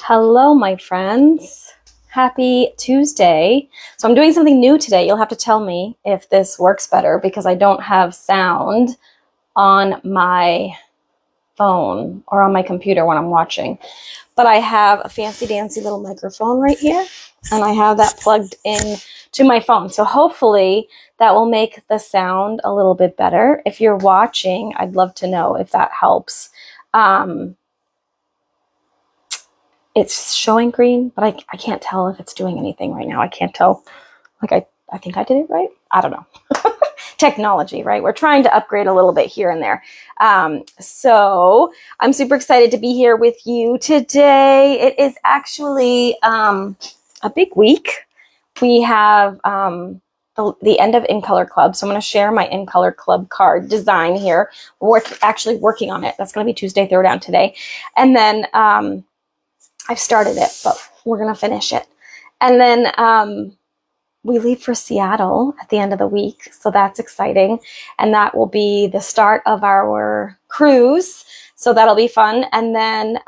Hello, my friends. Happy Tuesday. So I'm doing something new today. You'll have to tell me if this works better because I don't have sound on my phone or on my computer when I'm watching. But I have a fancy dancy little microphone right here, and I have that plugged in to my phone. So hopefully that will make the sound a little bit better. If you're watching, I'd love to know if that helps. It's showing green, but I can't tell if it's doing anything right now. I can't tell. Like I think I did it right. I don't know. Technology, right? We're trying to upgrade a little bit here and there. So I'm super excited to be here with you today. It is actually a big week. We have the end of In Color Club. So I'm going to share my In Color Club card design here. We're actually working on it. That's going to be Tuesday Throwdown today. And then I've started it, but we're going to finish it. And then we leave for Seattle at the end of the week, so that's exciting. And that will be the start of our cruise, so that'll be fun. And then,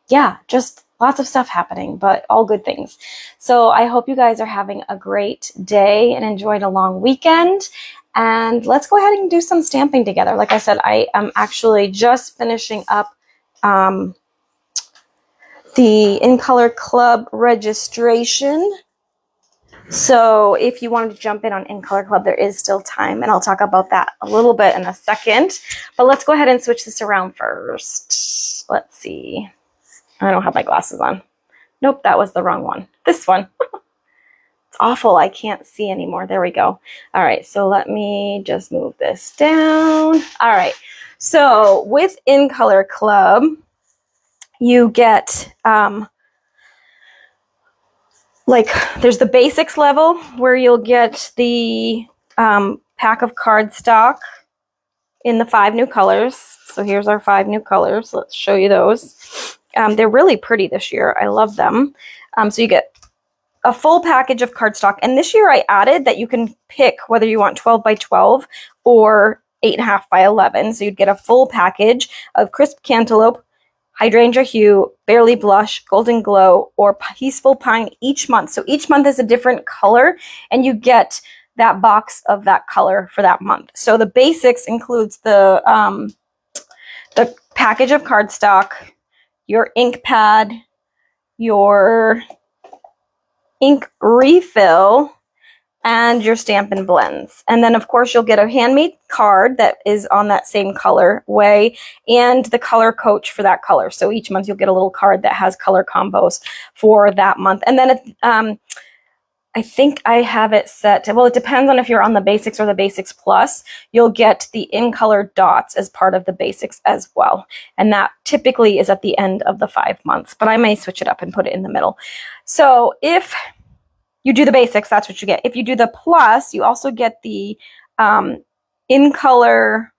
yeah, just lots of stuff happening, but all good things. So I hope you guys are having a great day and enjoyed a long weekend. And let's go ahead and do some stamping together. Like I said, I am actually just finishing up the In Color Club registration. So if you wanted to jump in on In Color Club, there is still time, and I'll talk about that a little bit in a second. But let's go ahead and switch this around first. Let's see. I don't have my glasses on. Nope, that was the wrong one. This one. It's awful. I can't see anymore. There we go. All right, so let me just move this down. All right, so with In Color Club, you get like there's the basics level where you'll get the pack of cardstock in the 5 new colors. So here's our 5 new colors. Let's show you those. They're really pretty this year. I love them. So you get a full package of cardstock. And this year I added that you can pick whether you want 12 by 12 or 8.5 by 11. So you'd get a full package of crisp cantaloupe, hydrangea hue, barely blush, golden glow, or peaceful pine each month. So each month is a different color, and you get that box of that color for that month. So the basics includes the package of cardstock, your ink pad, your ink refill, and your Stampin Blends. And then, of course, you'll get a handmade card that is on that same color way and the color coach for that color. So each month you'll get a little card that has color combos for that month. And then I think I have it set, well, it depends on if you're on the Basics or the Basics Plus. You'll get the In Color dots as part of the Basics as well. And that typically is at the end of the 5 months, but I may switch it up and put it in the middle. So if you do the basics, that's what you get. If you do the plus, you also get the In Color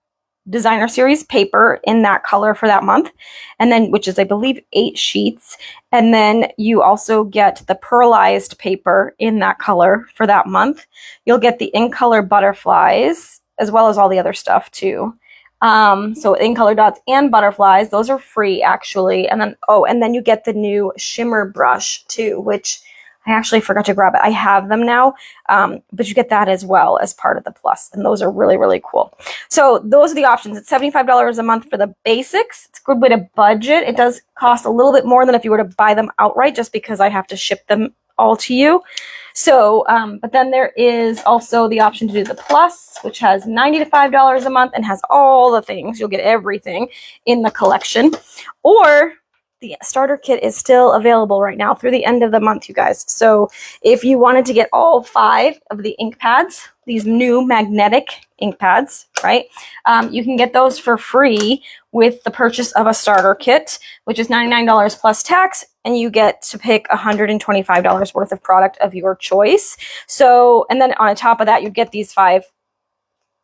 Designer Series paper in that color for that month, and then which is, I believe, 8 sheets. And then you also get the Pearlized Paper in that color for that month. You'll get the In Color butterflies as well as all the other stuff too. So In Color dots and butterflies, those are free actually. And then and then you get the new Shimmer Brush too, which I actually forgot to grab it. I have them now, but you get that as well as part of the plus, and those are really, really cool. So those are the options. It's $75 a month for the basics. It's a good way to budget. It does cost a little bit more than if you were to buy them outright, just because I have to ship them all to you. So, but then there is also the option to do the plus, which has $95 a month and has all the things. You'll get everything in the collection. Or the starter kit is still available right now through the end of the month, you guys. So if you wanted to get all 5 of the ink pads, these new magnetic ink pads, right? You can get those for free with the purchase of a starter kit, which is $99 plus tax, and you get to pick $125 worth of product of your choice. So, and then on top of that, you get these 5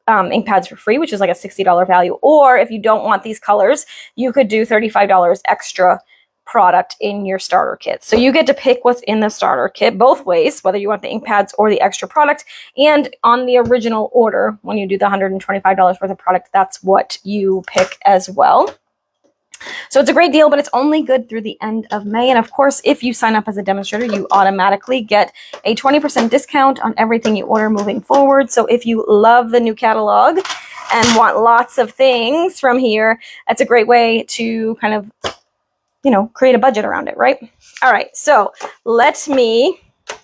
ink pads for free, which is like a $60 value. Or if you don't want these colors, you could do $35 extra product in your starter kit. So you get to pick what's in the starter kit both ways, whether you want the ink pads or the extra product. And on the original order, when you do the $125 worth of product, that's what you pick as well. So it's a great deal, but it's only good through the end of May. And of course, if you sign up as a demonstrator, you automatically get a 20% discount on everything you order moving forward. So if you love the new catalog and want lots of things from here, that's a great way to kind of, you know, create a budget around it, right? All right, so let me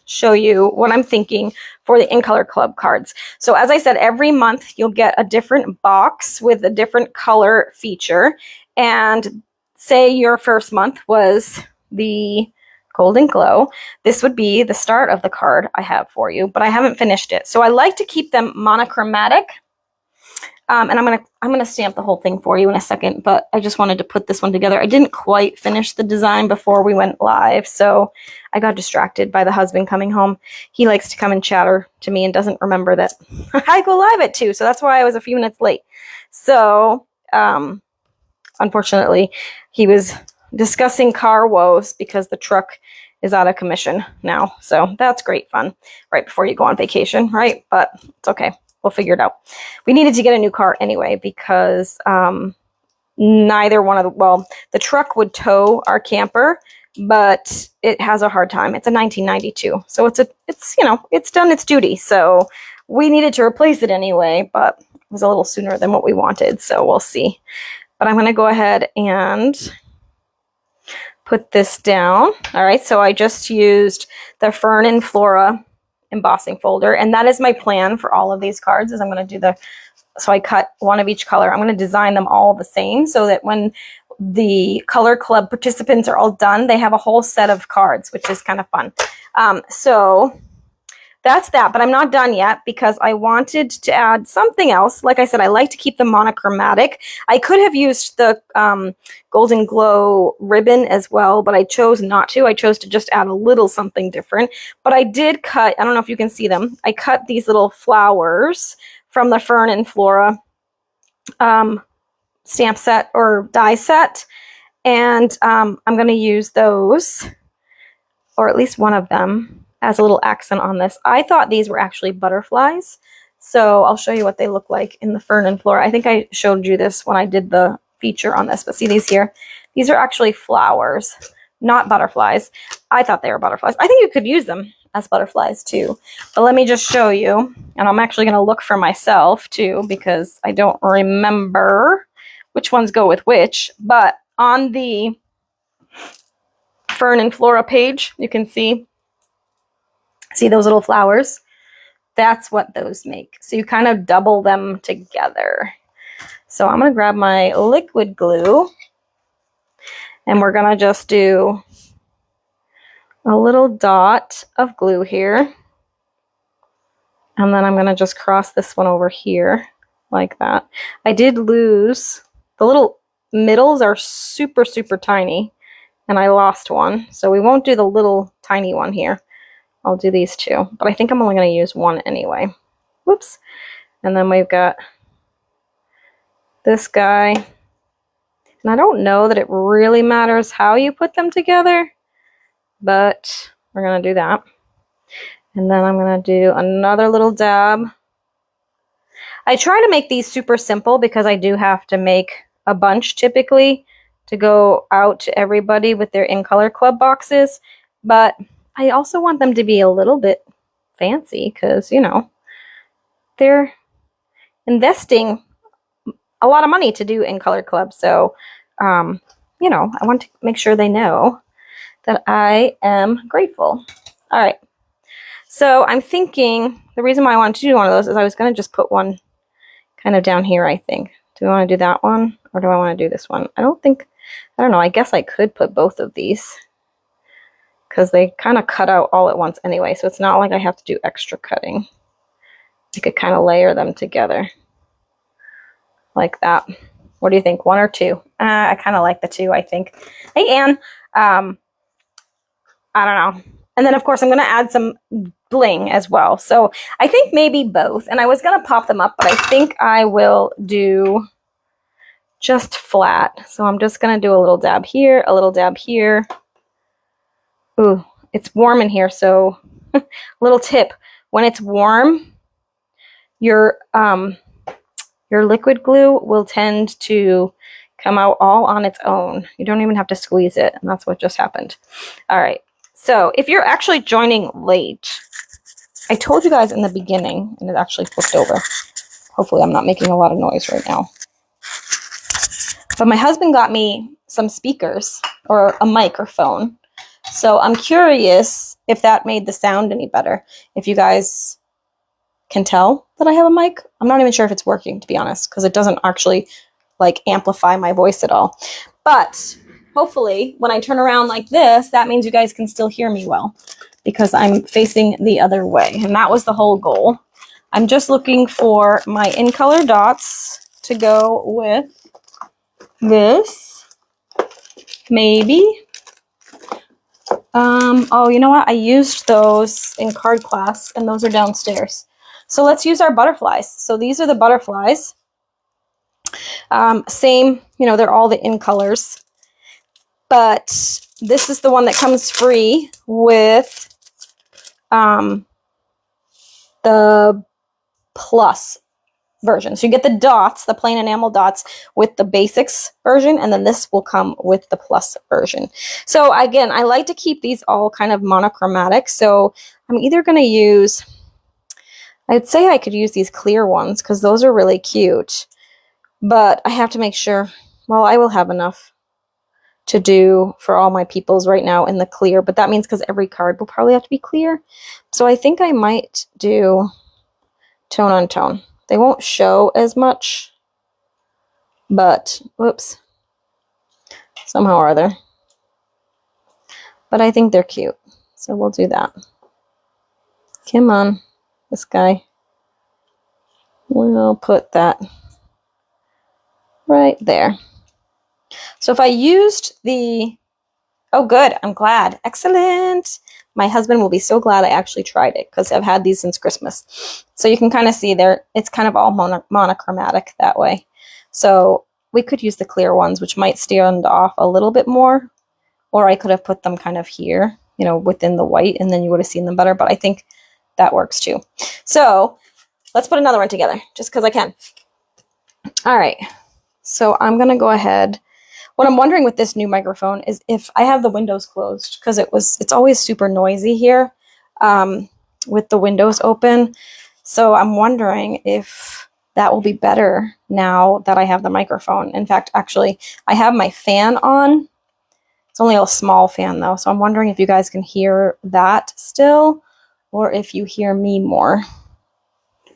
show you what I'm thinking for the In Color Club cards. So as I said, every month you'll get a different box with a different color feature. And say your first month was the Golden Glow. This would be the start of the card I have for you, but I haven't finished it. So I like to keep them monochromatic. And I'm gonna stamp the whole thing for you in a second, but I just wanted to put this one together. I didn't quite finish the design before we went live, so I got distracted by the husband coming home. He likes to come and chatter to me and doesn't remember that I go live at 2, so that's why I was a few minutes late. So, unfortunately, he was discussing car woes because the truck is out of commission now. So that's great fun right before you go on vacation, right? But it's okay. We'll figure it out. We needed to get a new car anyway because neither one of the truck would tow our camper, but it has a hard time. It's a 1992, so it's you know, it's done its duty. So we needed to replace it anyway, but it was a little sooner than what we wanted. So we'll see. But I'm going to go ahead and put this down. All right, so I just used the Fern and Flora embossing folder, and that is my plan for all of these cards. Is I'm going to do so I cut one of each color. I'm going to design them all the same so that when the Color Club participants are all done, they have a whole set of cards, which is kind of fun. So that's that, but I'm not done yet because I wanted to add something else. Like I said, I like to keep them monochromatic. I could have used the Golden Glow ribbon as well, but I chose not to. I chose to just add a little something different. But I did cut, I don't know if you can see them, I cut these little flowers from the Fern and Flora stamp set or die set. And I'm going to use those, or at least one of them, as a little accent on this. I thought these were actually butterflies, so I'll show you what they look like in the Fern and Flora. I think I showed you this when I did the feature on this, but see these here? These are actually flowers, not butterflies. I thought they were butterflies. I think you could use them as butterflies too, but let me just show you, and I'm actually going to look for myself too because I don't remember which ones go with which, but on the Fern and Flora page, you can see those little flowers? That's what those make. So you kind of double them together. So I'm going to grab my liquid glue and we're going to just do a little dot of glue here. And then I'm going to just cross this one over here like that. I did lose, the little middles are super, super tiny and I lost one. So we won't do the little tiny one here. I'll do these two, but I think I'm only going to use one anyway. Whoops. And then we've got this guy. And I don't know that it really matters how you put them together, but we're going to do that. And then I'm going to do another little dab. I try to make these super simple because I do have to make a bunch typically to go out to everybody with their In Color Club boxes, but I also want them to be a little bit fancy because, you know, they're investing a lot of money to do In Color Club. So, you know, I want to make sure they know that I am grateful. All right. So I'm thinking the reason why I wanted to do one of those is I was going to just put one kind of down here, I think. Do I want to do that one or do I want to do this one? I don't know. I guess I could put both of these, because they kind of cut out all at once anyway, so it's not like I have to do extra cutting. I could kind of layer them together like that. What do you think, one or two? I kind of like the two, I think. Hey, Anne. I don't know. And then, of course, I'm going to add some bling as well. So I think maybe both. And I was going to pop them up, but I think I will do just flat. So I'm just going to do a little dab here, a little dab here. Ooh, it's warm in here, so little tip. When it's warm, your liquid glue will tend to come out all on its own. You don't even have to squeeze it, and that's what just happened. All right, so if you're actually joining late, I told you guys in the beginning, and it actually flipped over. Hopefully I'm not making a lot of noise right now. But my husband got me some speakers, or a microphone. So I'm curious if that made the sound any better. If you guys can tell that I have a mic. I'm not even sure if it's working, to be honest, because it doesn't actually like amplify my voice at all. But hopefully when I turn around like this, that means you guys can still hear me well, because I'm facing the other way. And that was the whole goal. I'm just looking for my in color dots to go with this. Maybe. Oh, you know what? I used those in card class, and those are downstairs. So let's use our butterflies. So these are the butterflies. Same, you know, they're all the in colors. But this is the one that comes free with the plus version. So you get the dots, the plain enamel dots, with the basics version, and then this will come with the plus version. So again, I like to keep these all kind of monochromatic. So I'm either going to use, I'd say I could use these clear ones because those are really cute, but I have to make sure, well, I will have enough to do for all my peoples right now in the clear, but that means because every card will probably have to be clear. So I think I might do tone on tone. They won't show as much, but whoops, somehow or other. But I think they're cute, so we'll do that. Come on, this guy. We'll put that right there. So if I used the, oh good, I'm glad, excellent. My husband will be so glad I actually tried it because I've had these since Christmas. So you can kind of see there, it's kind of all monochromatic that way. So we could use the clear ones, which might stand off a little bit more, or I could have put them kind of here, you know, within the white, and then you would have seen them better, but I think that works too. So let's put another one together just because I can. All right, so I'm gonna go ahead. What I'm wondering with this new microphone is if I have the windows closed, because it's always super noisy here with the windows open. So I'm wondering if that will be better now that I have the microphone. In fact, actually, I have my fan on. It's only a small fan though, so I'm wondering if you guys can hear that still, or if you hear me more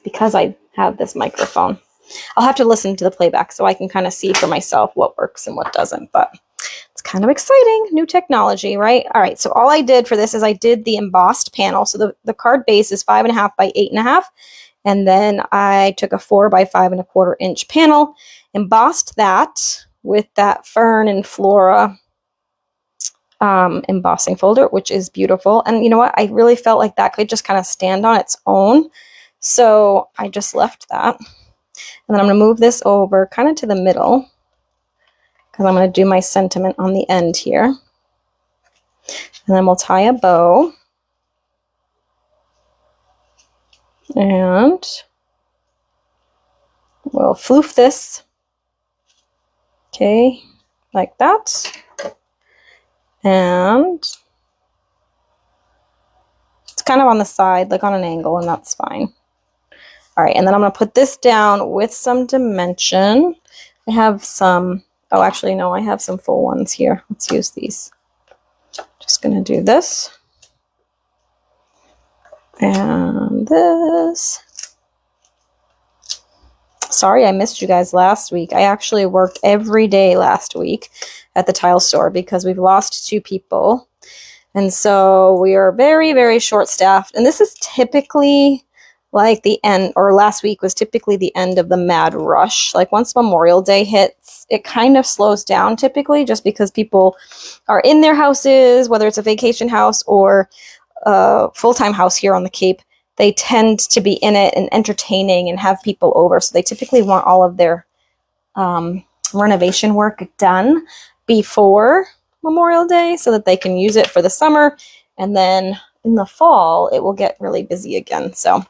because I have this microphone. I'll have to listen to the playback so I can kind of see for myself what works and what doesn't, but it's kind of exciting. New technology, right? All right, so all I did for this is I did the embossed panel. So the card base is 5.5 by 8.5, and then I took a 4 by 5.25 inch panel, embossed that with that fern and flora embossing folder, which is beautiful. And you know what? I really felt like that could just kind of stand on its own. So I just left that. And then I'm going to move this over kind of to the middle because I'm going to do my sentiment on the end here. And then we'll tie a bow. And we'll floof this. Okay, like that. And it's kind of on the side, like on an angle, and that's fine. All right, and then I'm going to put this down with some dimension. I have some, oh, actually, no, I have some full ones here. Let's use these. Just going to do this. And this. Sorry I missed you guys last week. I actually worked every day last week at the tile store because we've lost 2 people. And so we are very, very short-staffed. And this is typically like the end, or last week was typically the end of the mad rush. Like once Memorial Day hits, it kind of slows down typically just because people are in their houses, whether it's a vacation house or a full-time house here on the Cape. They tend to be in it and entertaining and have people over. So they typically want all of their renovation work done before Memorial Day so that they can use it for the summer. And then in the fall, it will get really busy again. So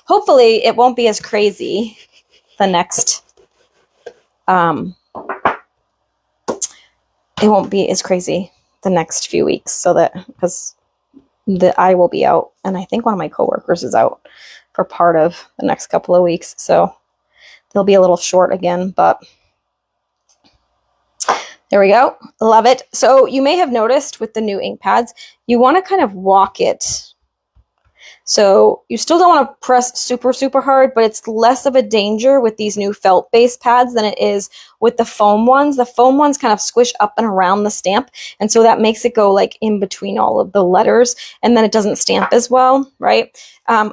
hopefully it won't be as crazy the next it won't be as crazy the next few weeks, so that because I will be out, and I think one of my coworkers is out for part of the next couple of weeks, so they'll be a little short again, but there we go. Love it. So you may have noticed with the new ink pads, you want to kind of walk it. So you still don't want to press super, super hard, but it's less of a danger with these new felt-based pads than it is with the foam ones. The foam ones kind of squish up and around the stamp, and so that makes it go like in between all of the letters, and then it doesn't stamp as well, right?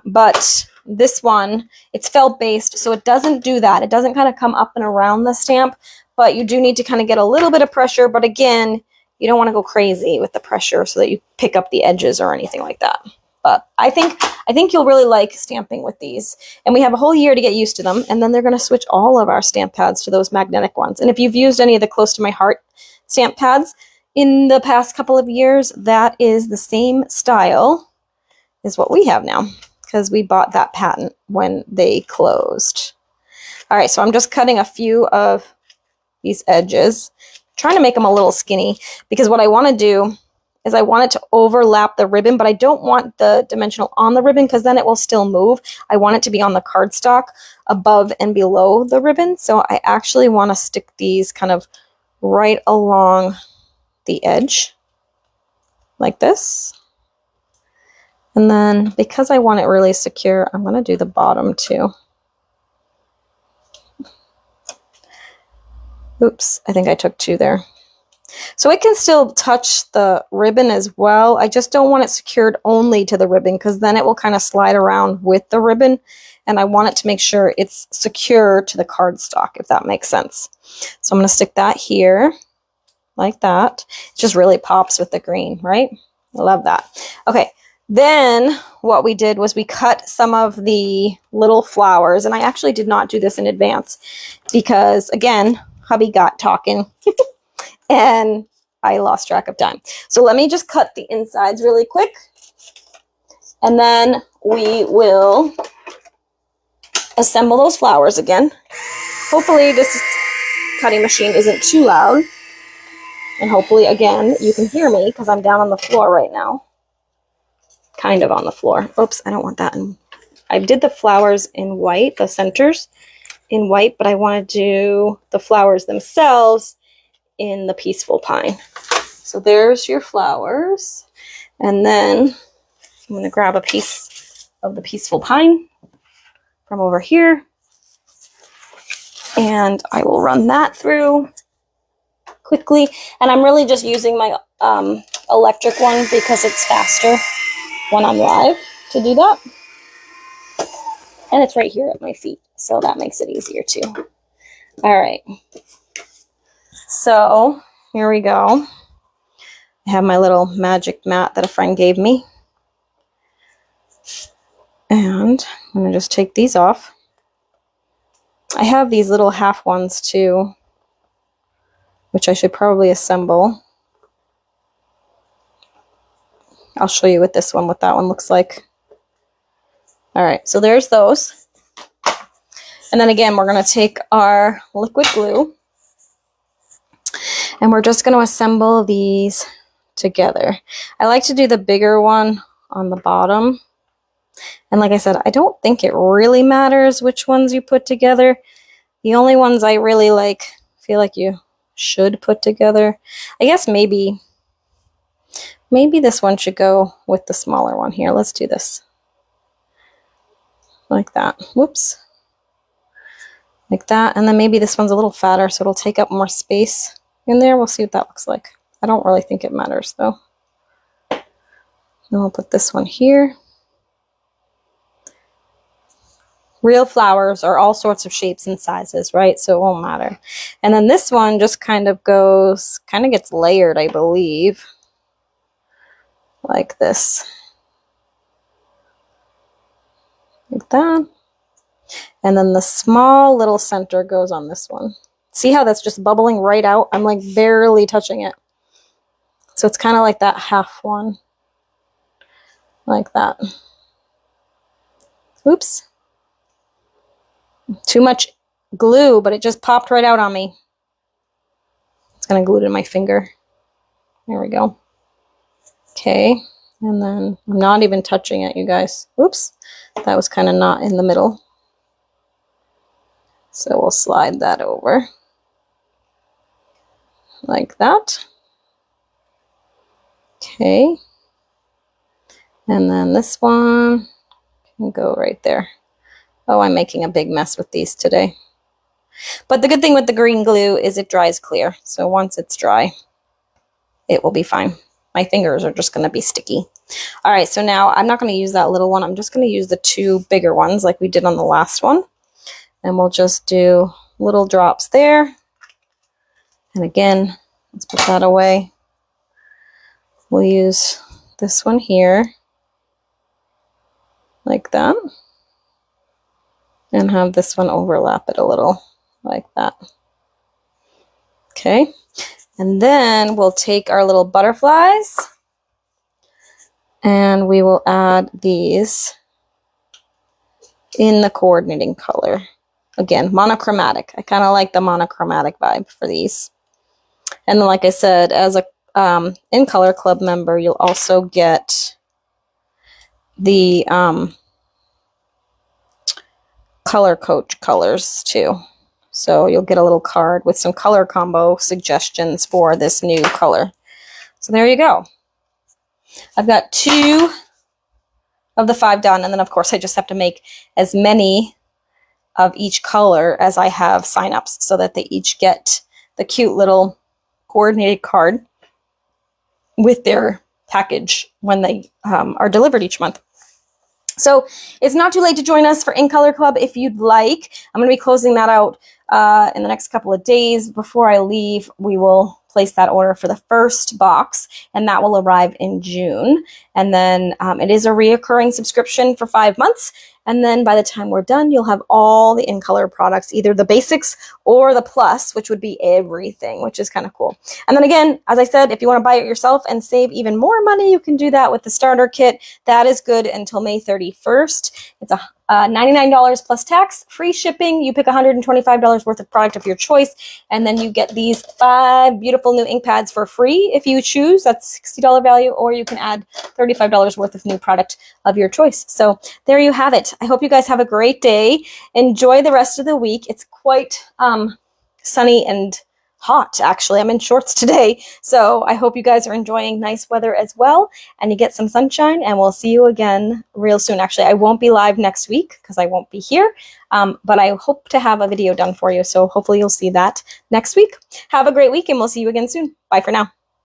But this one, it's felt-based, so it doesn't do that. It doesn't kind of come up and around the stamp, but you do need to kind of get a little bit of pressure, but again, you don't want to go crazy with the pressure so that you pick up the edges or anything like that. But I think you'll really like stamping with these. And we have a whole year to get used to them, and then they're going to switch all of our stamp pads to those magnetic ones. And if you've used any of the Close to My Heart stamp pads in the past couple of years, that is the same style as what we have now, because we bought that patent when they closed. All right, so I'm just cutting a few of these edges, trying to make them a little skinny, because what I want to do is I want it to overlap the ribbon, but I don't want the dimensional on the ribbon because then it will still move. I want it to be on the cardstock above and below the ribbon. So I actually want to stick these kind of right along the edge like this. And then because I want it really secure, I'm going to do the bottom too. Oops, I think I took two there. So it can still touch the ribbon as well. I just don't want it secured only to the ribbon because then it will kind of slide around with the ribbon. And I want it to make sure it's secure to the cardstock, if that makes sense. So I'm going to stick that here like that. It just really pops with the green, right? I love that. Okay, then what we did was we cut some of the little flowers. And I actually did not do this in advance because, again, hubby got talking. And I lost track of time. So let me just cut the insides really quick. And then we will assemble those flowers again. Hopefully this cutting machine isn't too loud. And hopefully, again, you can hear me because I'm down on the floor right now. Kind of on the floor. Oops, I don't want that in. I did the flowers in white, the centers in white, but I want to do the flowers themselves in the Peaceful Pine. So there's your flowers. And then I'm going to grab a piece of the Peaceful Pine from over here. And I will run that through quickly. And I'm really just using my electric one because it's faster when I'm live to do that. And it's right here at my feet, so that makes it easier too. All right. So here we go. I have my little magic mat that a friend gave me. And I'm going to just take these off. I have these little half ones too, which I should probably assemble. I'll show you with this one what that one looks like. All right, so there's those. And then again, we're going to take our liquid glue and we're just going to assemble these together. I like to do the bigger one on the bottom. And like I said, I don't think it really matters which ones you put together. The only ones I really feel like you should put together. I guess maybe this one should go with the smaller one here. Let's do this. Like that. Whoops. Like that. And then maybe this one's a little fatter, so it'll take up more space in there. We'll see what that looks like. I don't really think it matters, though. And we'll put this one here. Real flowers are all sorts of shapes and sizes, right? So it won't matter. And then this one just kind of gets layered, I believe. Like this. Like that. And then the small little center goes on this one. See how that's just bubbling right out? I'm like barely touching it. So it's kind of like that half one. Like that. Oops. Too much glue, but it just popped right out on me. It's going to glue to my finger. There we go. Okay, and then I'm not even touching it, you guys. Oops, that was kind of not in the middle. So we'll slide that over like that. Okay, and then this one can go right there. Oh, I'm making a big mess with these today. But the good thing with the green glue is it dries clear. So once it's dry, it will be fine. My fingers are just going to be sticky. All right, so now I'm not going to use that little one. I'm just going to use the two bigger ones like we did on the last one. And we'll just do little drops there. And again, let's put that away. We'll use this one here, like that. And have this one overlap it a little, like that. Okay, and then we'll take our little butterflies and we will add these in the coordinating color. Again, monochromatic. I kind of like the monochromatic vibe for these. And then, like I said, as a In Color Club member, you'll also get the color coach colors too. So you'll get a little card with some color combo suggestions for this new color. So there you go. I've got 2 of the 5 done, and then of course I just have to make as many of each color as I have signups so that they each get the cute little coordinated card with their package when they are delivered each month. So it's not too late to join us for In Color Club if you'd like. I'm going to be closing that out in the next couple of days. Before I leave, we will place that order for the first box, and that will arrive in June. And then it is a reoccurring subscription for 5 months. And then by the time we're done, you'll have all the In Color products, either the basics or the plus, which would be everything, which is kind of cool. And then again, as I said, if you want to buy it yourself and save even more money, you can do that with the starter kit. That is good until May 31st. It's a $99 plus tax, free shipping. You pick $125 worth of product of your choice, and then you get these 5 beautiful new ink pads for free if you choose. That's $60 value, or you can add $35 worth of new product of your choice. So there you have it. I hope you guys have a great day. Enjoy the rest of the week. It's quite sunny and hot, actually. I'm in shorts today, so I hope you guys are enjoying nice weather as well, and you get some sunshine, and we'll see you again real soon. Actually, I won't be live next week because I won't be here, but I hope to have a video done for you, so hopefully you'll see that next week. Have a great week, and we'll see you again soon. Bye for now.